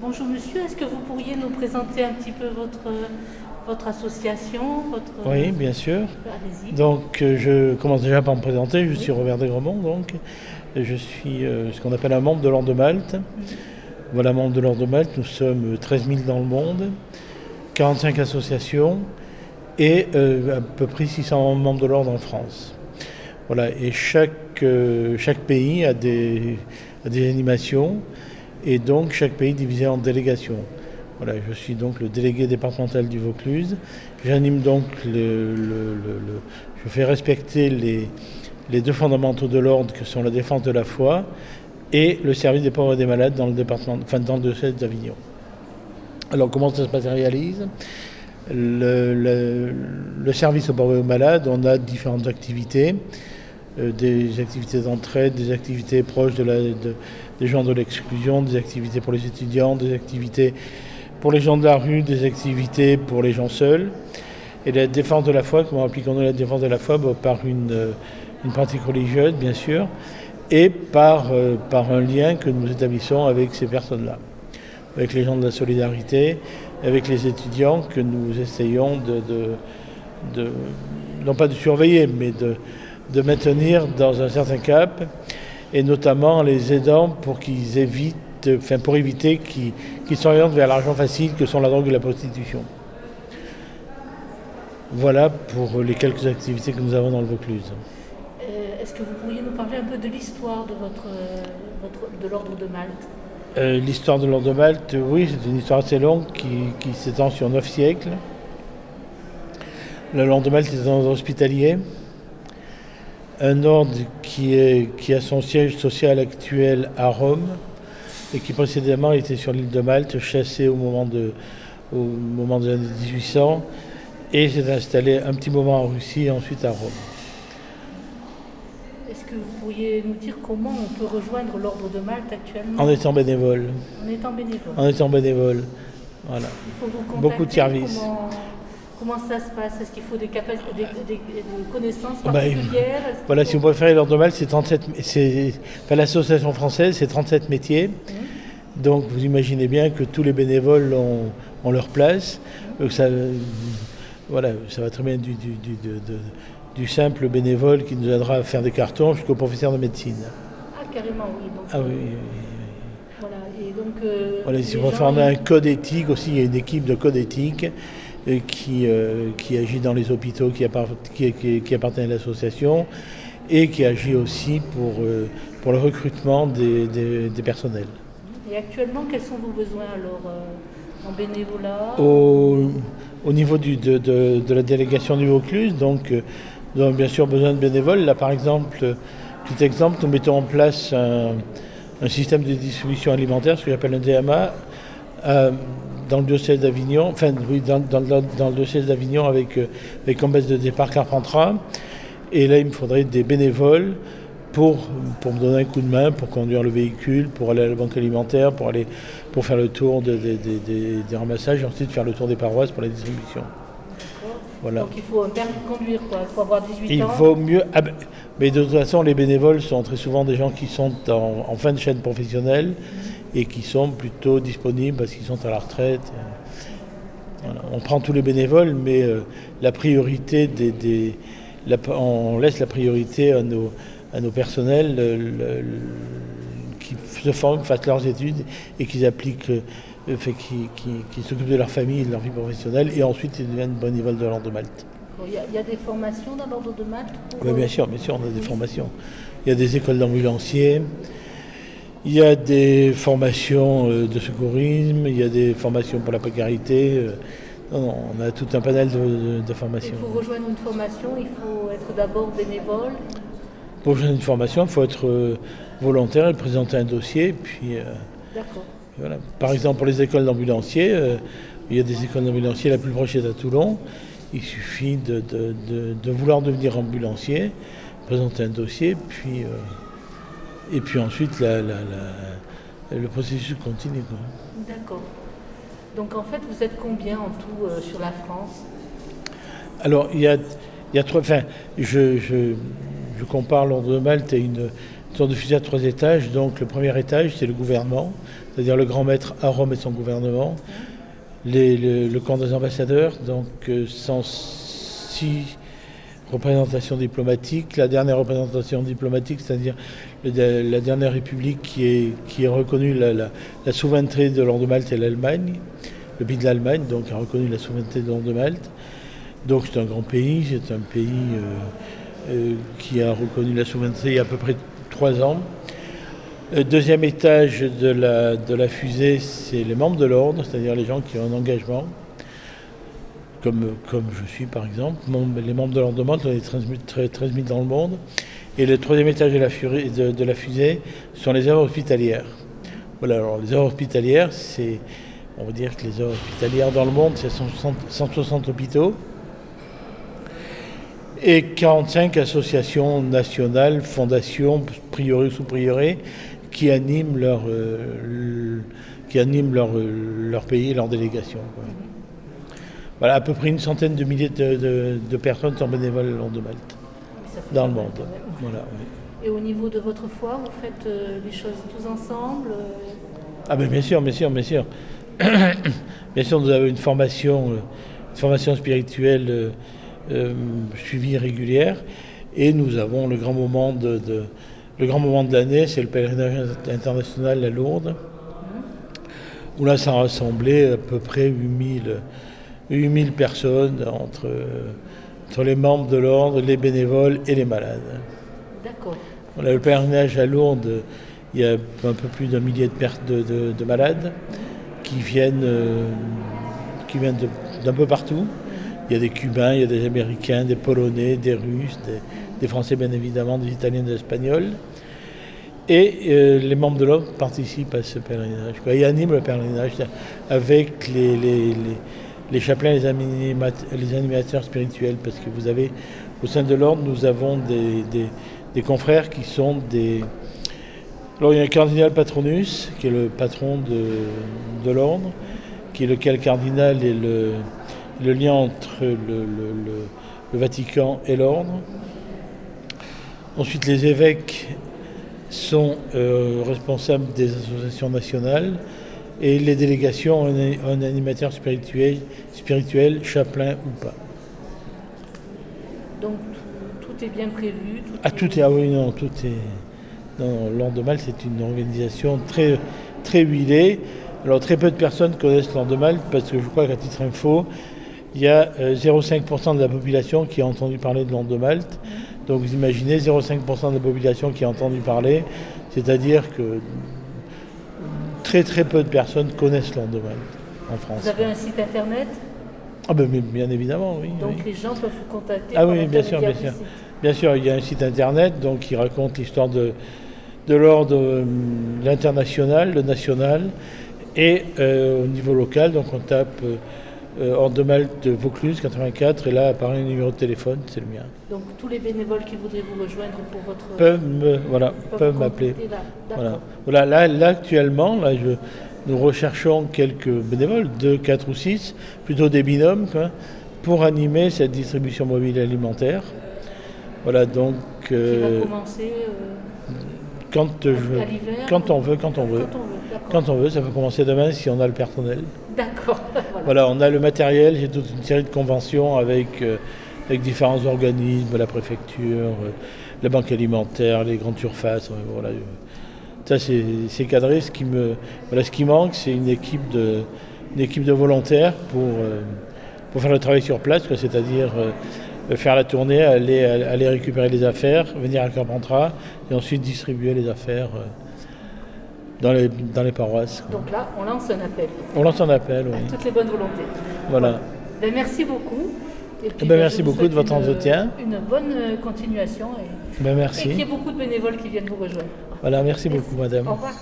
Bonjour monsieur, est-ce que vous pourriez nous présenter un petit peu votre association, Oui, bien sûr. Allez-y. Donc, je commence déjà par me présenter. Je suis Robert Desgremont, donc. Je suis ce qu'on appelle un membre de l'Ordre de Malte. Voilà, membre de l'Ordre de Malte. Nous sommes 13 000 dans le monde, 45 associations et à peu près 600 membres de l'Ordre en France. Voilà, et chaque pays a des animations et donc chaque pays divisé en délégations. Voilà, je suis donc le délégué départemental du Vaucluse. J'anime donc je fais respecter les deux fondamentaux de l'ordre que sont la défense de la foi et le service des pauvres et des malades dans le département, enfin dans le diocèse d'Avignon. Alors comment ça se matérialise ? Le service aux pauvres et aux malades, on a différentes activités, des activités d'entraide, des activités proches des gens de l'exclusion, des activités pour les étudiants, des activités pour les gens de la rue, des activités pour les gens seuls. Et la défense de la foi, comment appliquons-nous la défense de la foi ? Par une pratique religieuse, bien sûr, et par un lien que nous établissons avec ces personnes-là, avec les gens de la solidarité, avec les étudiants que nous essayons non pas de surveiller, mais de maintenir dans un certain cap, et notamment en les aidant pour qu'ils évitent, pour éviter qu'ils s'orientent vers l'argent facile que sont la drogue et la prostitution. Voilà pour les quelques activités que nous avons dans le Vaucluse. Est-ce que vous pourriez nous parler un peu de l'histoire de l'Ordre de Malte ? L'histoire de l'Ordre de Malte, oui, c'est une histoire assez longue qui s'étend sur 9 siècles. L'Ordre de Malte est un ordre hospitalier, un ordre qui a son siège social actuel à Rome et qui précédemment était sur l'île de Malte, chassé au moment des années 1800, et s'est installé un petit moment en Russie et ensuite à Rome. Est-ce que vous pourriez nous dire comment on peut rejoindre l'Ordre de Malte actuellement ? En étant bénévole. En étant bénévole. Voilà. Il faut vous contacter. Beaucoup de services. Comment ça se passe ? Est-ce qu'il faut des connaissances particulières ? Voilà, si vous préférez l'Ordre de Malte, l'association française, c'est 37 métiers. Donc vous imaginez bien que tous les bénévoles ont leur place. Ça va très bien du simple bénévole qui nous aidera à faire des cartons jusqu'au professeur de médecine. Ah, carrément, oui. Donc, ah oui. Voilà, et donc... voilà, si vous préférez, on a un code éthique aussi, il y a une équipe de code éthique qui agit dans les hôpitaux qui appartiennent à l'association et qui agit aussi pour le recrutement des personnels. Et actuellement, quels sont vos besoins alors en bénévolat ? Au niveau de la délégation du Vaucluse, donc nous avons bien sûr besoin de bénévoles. Là par exemple, petit exemple, nous mettons en place un système de distribution alimentaire, ce que j'appelle un DMA, dans le diocèse d'Avignon, dans le diocèse d'Avignon avec comme base de départ Carpentras. Et là, il me faudrait des bénévoles pour me donner un coup de main, pour conduire le véhicule, pour aller à la banque alimentaire, pour faire le tour des ramassages et ensuite faire le tour des paroisses pour la distribution. Voilà. Donc il faut un permis de conduire, quoi. Il faut avoir 18 ans. Il vaut mieux. Mais de toute façon, les bénévoles sont très souvent des gens qui sont en fin de chaîne professionnelle et qui sont plutôt disponibles parce qu'ils sont à la retraite. Voilà. On prend tous les bénévoles, mais la priorité on laisse la priorité à nos personnels qui se forment, fassent leurs études et qu'ils appliquent, qui s'occupent de leur famille et de leur vie professionnelle et ensuite ils deviennent bénévoles de l'Ordre de Malte. Il y a des formations dans l'Ordre de Malte Oui, bien sûr, on a des formations. Il y a des écoles d'ambulanciers, il y a des formations de secourisme, il y a des formations pour la précarité. On a tout un panel de formations. Et pour rejoindre une formation, il faut être d'abord bénévole ? Pour rejoindre une formation, il faut être volontaire et présenter un dossier. Puis, D'accord. Voilà. Par exemple, pour les écoles d'ambulanciers, il y a des écoles d'ambulanciers, la plus proche est à Toulon. Il suffit de vouloir devenir ambulancier, présenter un dossier, et puis ensuite le processus continue. Quoi. D'accord. Donc en fait, vous êtes combien en tout sur la France ? Alors, il y a trois... Enfin, je compare l'Ordre de Malte à sont diffusés à 3 étages. Donc le premier étage, c'est le gouvernement, c'est-à-dire le grand maître à Rome et son gouvernement. Le camp des ambassadeurs, donc 106 représentations diplomatiques. La dernière représentation diplomatique, c'est-à-dire la dernière république qui a reconnu la souveraineté de l'Ordre de Malte et l'Allemagne. Le pays de l'Allemagne, donc, a reconnu la souveraineté de l'Ordre de Malte. Donc c'est un grand pays, c'est un pays qui a reconnu la souveraineté il y a à peu près 3 ans. Deuxième étage de la fusée, c'est les membres de l'ordre, c'est-à-dire les gens qui ont un engagement, comme je suis par exemple. Les membres de l'ordre de Malte, on est 13 000 dans le monde. Et le troisième étage de la fusée sont les œuvres hospitalières. Voilà, alors les œuvres hospitalières, on va dire que les œuvres hospitalières dans le monde, c'est 160 hôpitaux et 45 associations nationales, fondations, prieurés ou sous-prieurés, qui animent leur pays, leur délégation. Voilà, à peu près une centaine de milliers de personnes sont bénévoles le long de Malte, dans le monde. Voilà, oui. Et au niveau de votre foi, vous faites les choses tous ensemble Ah ben bien sûr. Bien sûr, nous avons une formation spirituelle suivie régulière, et nous avons le grand moment de l'année, c'est le pèlerinage international à Lourdes, où là ça a rassemblé à peu près 8000 personnes entre les membres de l'ordre, les bénévoles et les malades. D'accord. Voilà, le pèlerinage à Lourdes, il y a un peu plus d'un millier de malades qui viennent d'un peu partout. Il y a des Cubains, il y a des Américains, des Polonais, des Russes, des Français bien évidemment, des Italiens, des Espagnols. Et les membres de l'ordre participent à ce pèlerinage. Ils animent le pèlerinage avec les chapelains, les animateurs spirituels, parce que vous avez, au sein de l'ordre, nous avons des confrères qui sont des... Alors il y a un cardinal patronus, qui est le patron de l'ordre, qui est lequel cardinal est le lien entre le Vatican et l'ordre. Ensuite, les évêques sont responsables des associations nationales, et les délégations ont un animateur spirituel, chapelain ou pas. Donc tout est bien prévu. L'Ordre de Malte, c'est une organisation très, très huilée. Alors très peu de personnes connaissent l'Ordre de Malte, parce que je crois qu'à titre info, il y a 0,5% de la population qui a entendu parler de l'Ordre de Malte. Donc vous imaginez 0,5% de la population qui a entendu parler, c'est-à-dire que très très peu de personnes connaissent l'Ordre de Malte en France. Vous avez un site internet ? Ah ben bien évidemment, oui. Donc oui. Les gens peuvent vous contacter. Ah oui, bien sûr. Bien sûr, il y a un site internet donc, qui raconte l'histoire de l'ordre, l'international, le national, et au niveau local, donc on tape Ordre de Malte de Vaucluse 84, et là apparaît un numéro de téléphone, c'est le mien. Donc tous les bénévoles qui voudraient vous rejoindre pour votre... peuvent m'appeler. Voilà, là actuellement, nous recherchons quelques bénévoles, 2, 4 ou 6, plutôt des binômes, pour animer cette distribution mobile alimentaire. Voilà, donc... qui va commencer à l'hiver, quand on veut. Quand on veut, ça peut commencer demain si on a le personnel. D'accord. Voilà, on a le matériel, j'ai toute une série de conventions avec différents organismes, la préfecture, la banque alimentaire, les grandes surfaces. Voilà. Ça, c'est cadré. Ce qui manque, c'est une équipe de volontaires pour faire le travail sur place, c'est-à-dire faire la tournée, aller récupérer les affaires, venir à Carpentras et ensuite distribuer les affaires dans les paroisses. Donc là, on lance un appel. On lance un appel, oui. À toutes les bonnes volontés. Voilà. Merci beaucoup. Et puis, merci beaucoup de votre entretien. Une bonne continuation merci. Et qu'il y ait beaucoup de bénévoles qui viennent vous rejoindre. Voilà, merci beaucoup, madame. Au revoir.